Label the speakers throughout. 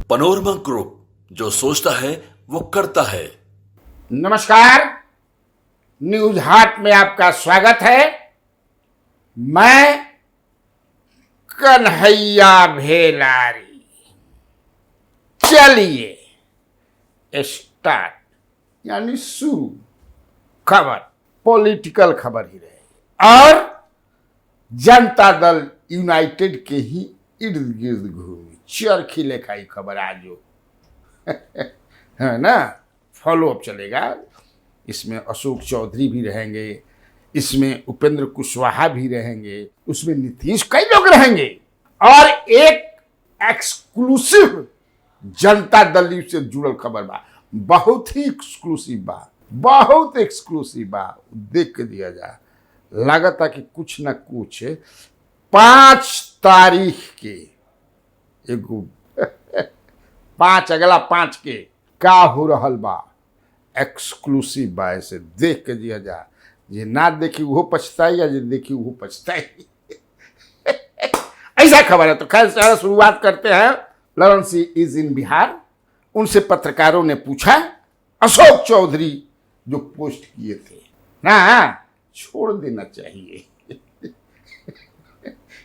Speaker 1: Panorama group, जो सोचता है वो करता है।
Speaker 2: नमस्कार, न्यूज हाट में आपका स्वागत है। मैं कन्हैया भेलारी। चलिए स्टार्ट, यानी शुरू। खबर पॉलिटिकल खबर ही रहे और जनता दल यूनाइटेड के ही इर्द गिर्द घूमी चरखी लेखाई खबर आज हो है ना। फॉलो अप चलेगा। इसमें अशोक चौधरी भी रहेंगे, इसमें उपेंद्र कुशवाहा भी रहेंगे, उसमें नीतीश, कई लोग रहेंगे और एक एक्सक्लूसिव जनता दल से जुड़ल खबर बा। बहुत ही एक्सक्लूसिव बा, बहुत एक्सक्लूसिव बा। देख के दिया जा, लागता कि कुछ न कुछ 5 तारीख के एगो 5 अगला 5 के का हो रहल बा, एक्सक्लूसिव बा। ऐसे देख के दिया जा, जे ना देखी वो पछताई या जे देखी वो पछताई ऐसा खबर है। तो खैर शुरुआत करते हैं। Lalan Singh is in Bihar. उनसे पत्रकारों ने पूछा, अशोक चौधरी जो पोस्ट किए थे ना, छोड़ देना चाहिए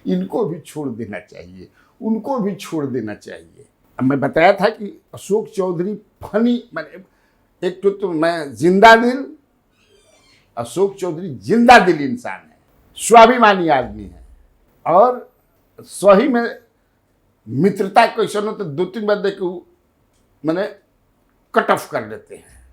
Speaker 2: इनको भी छोड़ देना चाहिए, उनको भी छोड़ देना चाहिए। अब मैं बताया था कि अशोक चौधरी फनी, मैंने एक तो मैं जिंदा दिल, अशोक चौधरी जिंदा दिल इंसान है, स्वाभिमानी आदमी है और सही में मित्रता क्वेश्चन हो तो 2-3 बार देख मैंने कट ऑफ कर देते हैं।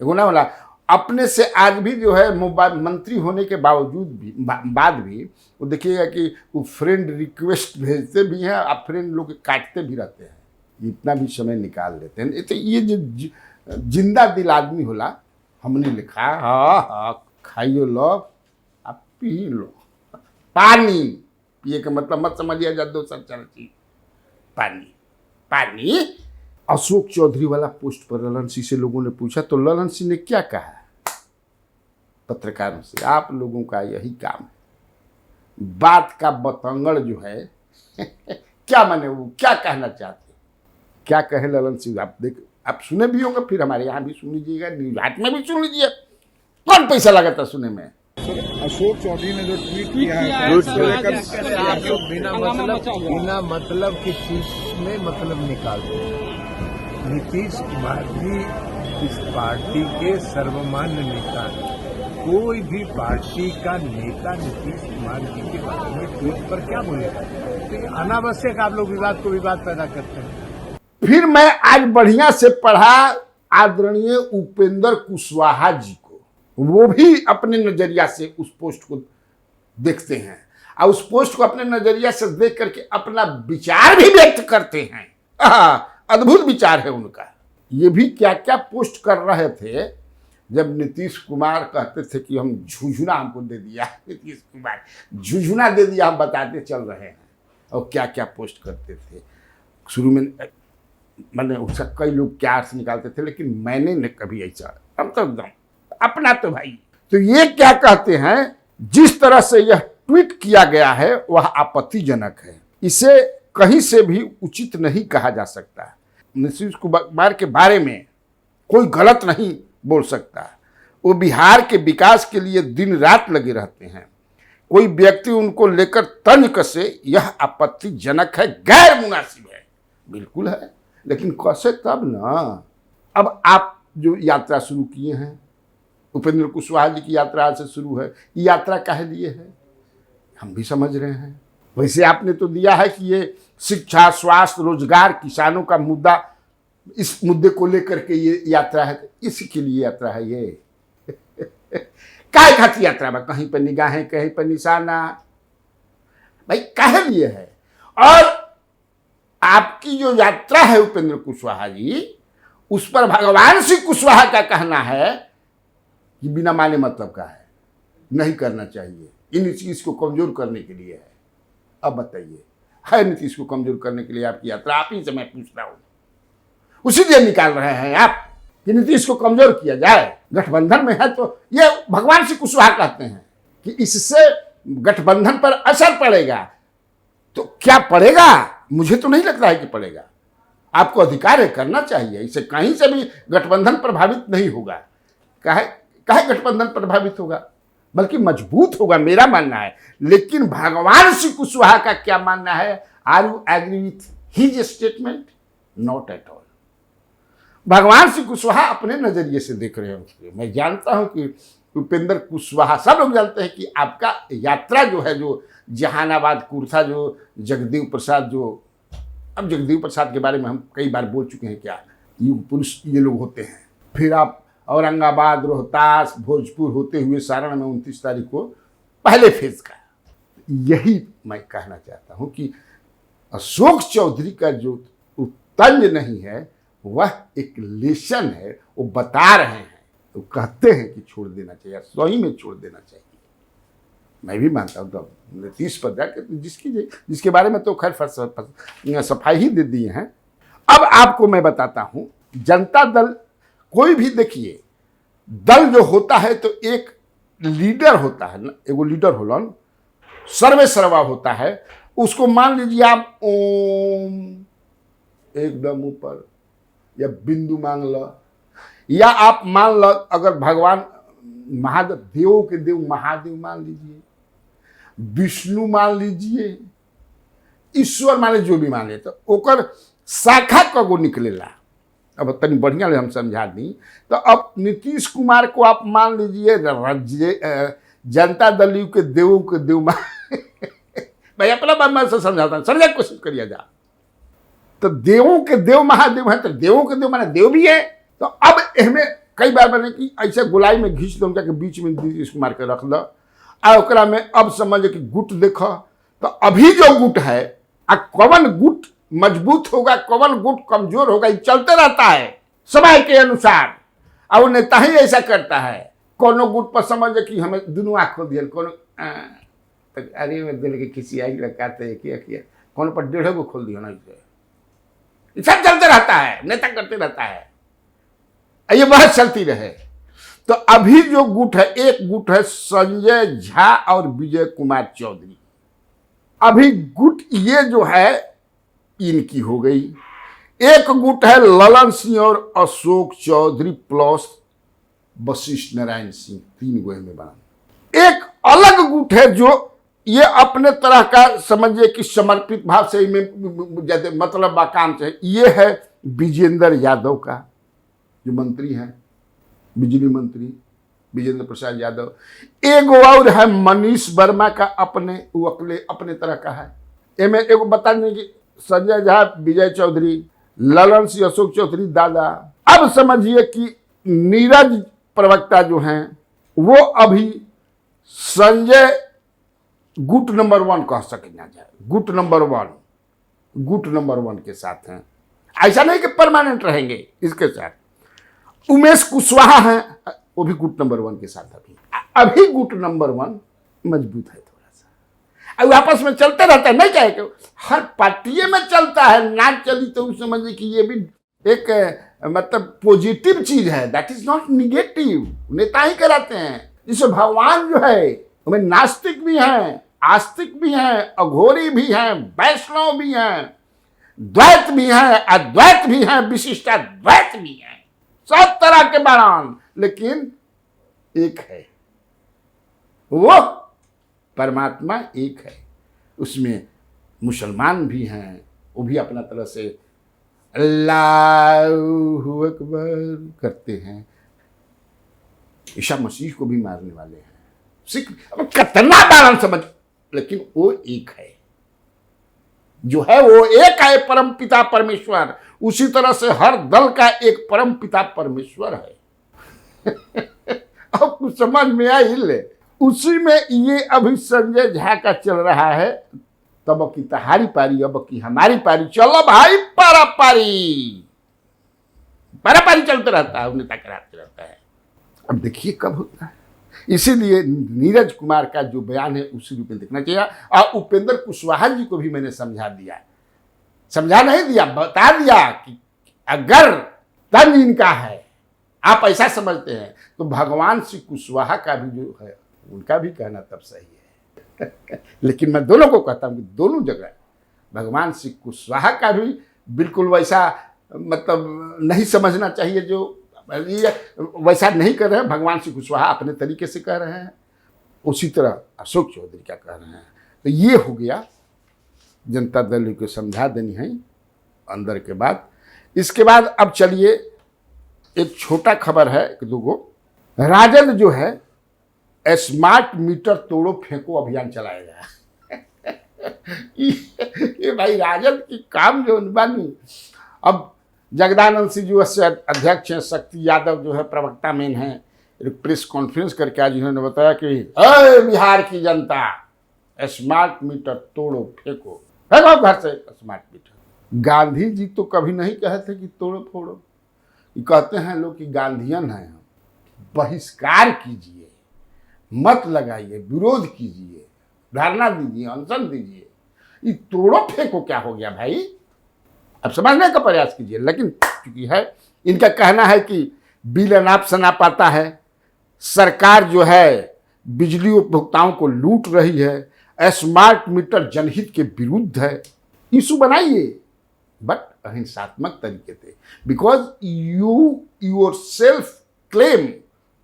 Speaker 2: एगो ना बोला, अपने से आज भी जो है मंत्री होने के बावजूद भी बाद भी वो देखिएगा कि वो फ्रेंड रिक्वेस्ट भेजते भी हैं, आप फ्रेंड लोग काटते भी रहते हैं, इतना भी समय निकाल लेते हैं। तो ये जो जिंदा दिल आदमी होला, हमने लिखा हाँ खाइयो लो, आप पी लो। पानी पिए का मतलब मत समझिए जा दोसर चीज, पानी पानी। अशोक चौधरी वाला पोस्ट पर ललन सिंह से लोगों ने पूछा तो ललन सिंह ने क्या कहा पत्रकारों से, आप लोगों का यही काम है, बात का बतंगड़ जो है क्या माने, वो क्या कहना चाहते, क्या कहे ललन सिंह, आप देख, आप सुने भी होंगे, फिर हमारे यहाँ भी सुन लीजिएगा, न्यूज हाट में भी सुन लीजिए। कौन पैसा लगाता सुने में।
Speaker 3: अशोक चौधरी ने जो ट्वीट किया है, बिना मतलब की चीज में मतलब निकालते हैं। नीतीश कुमार भी इस पार्टी के सर्वमान्य नेता हैं। कोई भी पार्टी का नेता नीतीश कुमार जी के बारे में ट्वीट पर क्या बोलेगा? तो अनावश्यक आप लोग विवाद को विवाद पैदा करते हैं।
Speaker 2: फिर मैं आज बढ़िया से पढ़ा आदरणीय उपेंद्र कुशवाहा जी को, वो भी अपने नजरिया से उस पोस्ट को देखते हैं और उस पोस्ट को अपने नजरिया से देख करके अपना विचार भी व्यक्त करते हैं। अद्भुत विचार है उनका। ये भी क्या क्या पोस्ट कर रहे थे जब नीतीश कुमार कहते थे कि हम झुझुना हमको दे दिया, नीतीश कुमार झुझुना दे दिया, हम बताते चल रहे हैं, और क्या क्या पोस्ट करते थे। शुरू में मैंने उसका कई लोग क्या अर्थ निकालते थे, लेकिन मैंने न कभी ऐसा, हम तो एकदम अपना तो भाई। तो ये क्या कहते हैं, जिस तरह से यह ट्वीट किया गया है वह आपत्तिजनक है, इसे कहीं से भी उचित नहीं कहा जा सकता। नीतीश कुमार के बारे में कोई गलत नहीं बोल सकता, वो बिहार के विकास के लिए दिन रात लगे रहते हैं। कोई व्यक्ति उनको लेकर तंज कसे, यह आपत्तिजनक है, गैर मुनासिब है। बिल्कुल है, लेकिन कसे तब ना। अब आप जो यात्रा शुरू किए हैं, उपेंद्र कुशवाहा जी की यात्रा आज से शुरू है, ये यात्रा काहे लिए है हम भी समझ रहे हैं। वैसे आपने तो दिया है कि ये शिक्षा, स्वास्थ्य, रोजगार, किसानों का मुद्दा, इस मुद्दे को लेकर के ये यात्रा है, इसके लिए यात्रा है ये काहे खातिर यात्रा बा, कहीं पर निगाहें कहीं पर निशाना, भाई काहे लिए है। और आपकी जो यात्रा है उपेंद्र कुशवाहा जी, उस पर भगवान सिंह कुशवाहा का कहना है कि बिना माने मतलब का है, नहीं करना चाहिए, इन चीज को कमजोर करने के लिए है। अब बताइए, है नीतीश को कमजोर करने के लिए आपकी यात्रा? आप ही से मैं पूछ रहा हूं, उसी लिए निकाल रहे हैं आप कि नीतीश को कमजोर किया जाए। गठबंधन में है तो ये भगवान सिंह कुशवाहा कहते हैं कि इससे गठबंधन पर असर पड़ेगा। तो क्या पड़ेगा? मुझे तो नहीं लगता है कि पड़ेगा। आपको अधिकार है, करना चाहिए। इसे कहीं से भी गठबंधन प्रभावित नहीं होगा। काहे गठबंधन प्रभावित होगा, बल्कि मजबूत होगा, मेरा मानना है। लेकिन भगवान श्री कुशवाहा का क्या मानना है? Are you agree with his statement? Not at all. भगवान श्री कुशवाहा अपने नजरिए से देख रहे होंगे। मैं जानता हूं कि उपेंद्र कुशवाहा, सब लोग जानते हैं कि आपका यात्रा जो है, जो जहानाबाद कुर्था, जो जगदेव प्रसाद, जो अब जगदेव प्रसाद के बारे में हम कई बार बोल चुके हैं, क्या युग पुरुष ये लोग होते हैं। फिर आप औरंगाबाद, रोहतास, भोजपुर होते हुए सारण में 29 तारीख को पहले फेज का। यही मैं कहना चाहता हूं कि अशोक चौधरी का जो तंज नहीं है, वह एक लेसन है। वो बता रहे हैं, वो कहते हैं कि छोड़ देना चाहिए, सही में छोड़ देना चाहिए। मैं भी मानता हूँ। तो नीतीश पर जाकर जिसके बारे में तो खैर सफाई ही दे दिए हैं। अब आपको मैं बताता हूँ, जनता दल, कोई भी देखिए दल जो होता है तो एक लीडर होता है ना, एगो लीडर होलन, सर्वे सर्वा होता है। उसको मान लीजिए आप ओम एकदम ऊपर, या बिंदु मांग लो, या आप मान लो अगर भगवान महादेव, देवों के देव महादेव मान लीजिए, विष्णु मान लीजिए, ईश्वर माने, जो भी मान ले, तो ओकर शाखा कगो निकलेला। अब तनी बढ़िया हम समझा दी। तो अब नीतीश कुमार को आप मान लीजिए जनता दल के देवों के देव भाई अपना बात से समझाता हूँ, समझने की कोशिश करिए जा। तो देवों के देव महादेव है, तो देवों के देव माने देव भी है। तो अब इसमें कई बार मैंने कि ऐसे गुलाई में घींच दो के बीच में नीतीश कुमार के रख दो, और ओकरा में अब समझ कि गुट देखो। तो अभी जो गुट है, कौन गुट मजबूत होगा, कौन गुट कमजोर होगा, ये चलते रहता है समय के अनुसार। और नेता ही ऐसा करता है। कोनो गुट पर समझ कि हमें दोनों आँख खोल दिया, कोनो अरे में दिल के किसी आई लगाते किया, कोनो पर 1.5 को खोल दिया ना, इसे सब चलते रहता है, नेता करते रहता है, ये बात चलती रहे। तो अभी जो गुट है, एक गुट है संजय झा और विजय कुमार चौधरी। अभी गुट ये जो है इनकी हो गई। एक गुट है ललन सिंह और अशोक चौधरी प्लस वशिष्ठ नारायण सिंह, 3 गो में बना। एक अलग गुट है जो ये अपने तरह का समझिए कि समर्पित भाव से में मतलब काम से, ये है विजेंद्र यादव का, जो मंत्री हैं, बिजली मंत्री विजेंद्र प्रसाद यादव। एक और है मनीष वर्मा का, अपने तरह का है। एमे एगो बता दें कि संजय झा, विजय चौधरी, ललन सिंह, अशोक चौधरी दादा। अब समझिए कि नीरज प्रवक्ता जो हैं, वो अभी संजय गुट नंबर 1 कह सके ना जाए, गुट नंबर 1 के साथ हैं। ऐसा नहीं कि परमानेंट रहेंगे इसके साथ। उमेश कुशवाहा हैं, वो भी गुट नंबर 1 के साथ। अभी गुट नंबर 1 मजबूत है थोड़ा सा, अब आपस में चलते रहता है। नहीं क्या है, हर पार्टी में चलता है, ना चली तो समझिए कि ये भी एक मतलब पॉजिटिव चीज है, दैट इज नॉट निगेटिव। नेता ही कराते हैं। जिसे भगवान जो है हमें नास्तिक भी हैं, आस्तिक भी हैं, अघोरी भी हैं, वैष्णव भी हैं, द्वैत भी हैं, अद्वैत भी हैं, विशिष्टाद्वैत भी हैं, सब तरह के बयान, लेकिन एक है, वो परमात्मा एक है। उसमें मुसलमान भी हैं, वो भी अपना तरह से अल्लाहु अकबर करते हैं। ईसा मसीह को भी मारने वाले हैं, सिख। अब कितना बयान समझ, लेकिन वो एक है, जो है वो एक है, परम पिता परमेश्वर। उसी तरह से हर दल का एक परम पिता परमेश्वर है। अब कुछ समझ में आई ले, उसी में ये अभी संजय झा का चल रहा है। तब की तहारी पारी, अब की हमारी पारी, चलो भाई पारा पारी चलते रहता है, नेता कराते रहता है। अब देखिए कब होता है। इसीलिए नीरज कुमार का जो बयान है उसी रूप में देखना चाहिए। और उपेंद्र कुशवाहा जी को भी मैंने समझा नहीं दिया, बता दिया कि अगर तंज इनका है, आप ऐसा समझते हैं, तो भगवान श्री कुशवाहा का भी जो है उनका भी कहना तब सही है। लेकिन मैं दोनों को कहता हूं कि दोनों जगह भगवान श्री कुशवाहा का भी बिल्कुल वैसा मतलब नहीं समझना चाहिए, जो ये वैसा नहीं कर रहे हैं। भगवान श्री कुशवाहा अपने तरीके से कह रहे हैं, उसी तरह अशोक चौधरी क्या कह रहे हैं। तो ये हो गया, जनता दल को समझा देनी है अंदर के बाद। इसके बाद अब चलिए एक छोटा खबर है, एक दो गो। राजद जो है स्मार्ट मीटर तोड़ो फेंको अभियान चलाएगा। ये भाई राजद की काम जो बानी। अब जगदानंद सिंह जो अध्यक्ष हैं, शक्ति यादव जो है प्रवक्ता मेन है, एक प्रेस कॉन्फ्रेंस करके आज इन्होंने बताया कि अरे बिहार की जनता, स्मार्ट मीटर तोड़ो फेंको, फेंको घर से स्मार्ट मीटर। गांधी जी तो कभी नहीं कहे थे कि तोड़ो फोड़ो। ये कहते हैं लोग कि गांधीयन हैं हम, बहिष्कार कीजिए, मत लगाइए, विरोध कीजिए, धरना दीजिए, अनशन दीजिए। ये तोड़ो फेंको क्या हो गया भाई? अब समझने का प्रयास कीजिए। लेकिन चूंकि है, इनका कहना है कि बिल अनाप शनाप आता है, सरकार जो है बिजली उपभोक्ताओं को लूट रही है, स्मार्ट मीटर जनहित के विरुद्ध है। इशू बनाइए बट अहिंसात्मक तरीके से, because you your self claim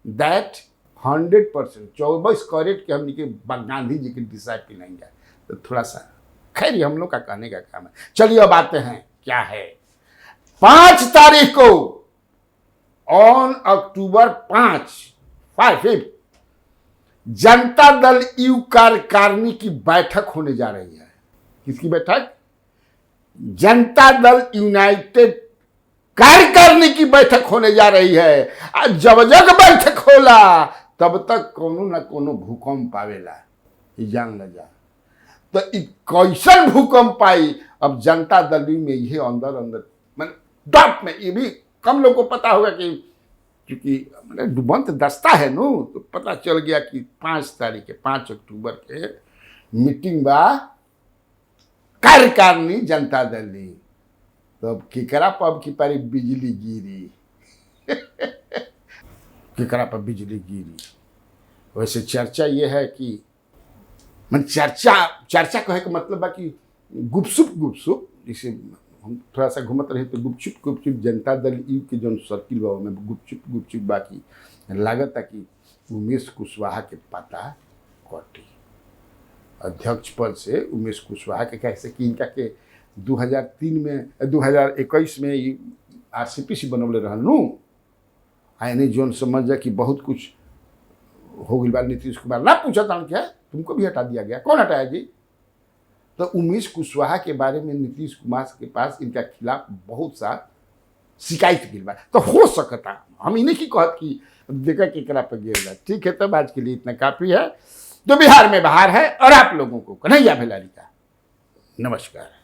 Speaker 2: that 100% 24 carat के हमने के गांधी जी के डिसाइपल नहीं गए, तो थोड़ा सा खैर हम लोग का कहने का काम है। चलिए अब आते हैं क्या है। 5 तारीख को on October 5 Janata Dal you कार्यकारिणी की बैठक होने जा रही है। किसकी बैठक? जनता दल यूनाइटेड कार्यकारिणी की बैठक होने जा रही है। जब जब बैठक होला तब तक कोनो न कोनो भूकंप आवेला, जान ल जा। तो कैसन भूकंप आई? अब जनता दल में ये अंदर अंदर मैंने डॉट में, ये भी कम लोग को पता होगा कि क्योंकि डुबंत दस्ता है नो, तो पता चल गया कि 5 तारीख के 5 अक्टूबर के मीटिंग बा कार्यकारिणी जनता दल ली। तो अब केकरा पर की पारी बिजली गिरी केकरा पर बिजली गिरी। वैसे चर्चा ये है कि मन चर्चा कहे का मतलब बा कि गुपसुप जिसे हम थोड़ा सा घूमत रहे तो गुपचुप जनता दल यू के जो सर्किल बा में गुपचुप बाकी लागत है कि उमेश कुशवाहा के पता कटी अध्यक्ष पद से। उमेश कुशवाहा के कैसे कि इनका के 2021 में RCPC बनवले रहनू, आने जोन समझ जा कि बहुत कुछ हो गई बात। नीतीश कुमार ना पूछा था क्या, तुमको भी हटा दिया गया, कौन हटाया जी? तो उमेश कुशवाहा के बारे में नीतीश कुमार के पास इनका खिलाफ बहुत सा शिकायत गिर बा। तो हो सकता हम इन्हीं की कहत की देखा कि करा पर गिर जाए। ठीक है, तब आज के लिए इतना काफी है। तो बिहार में बाहर है और आप लोगों को कन्हैया भेलारी का नमस्कार।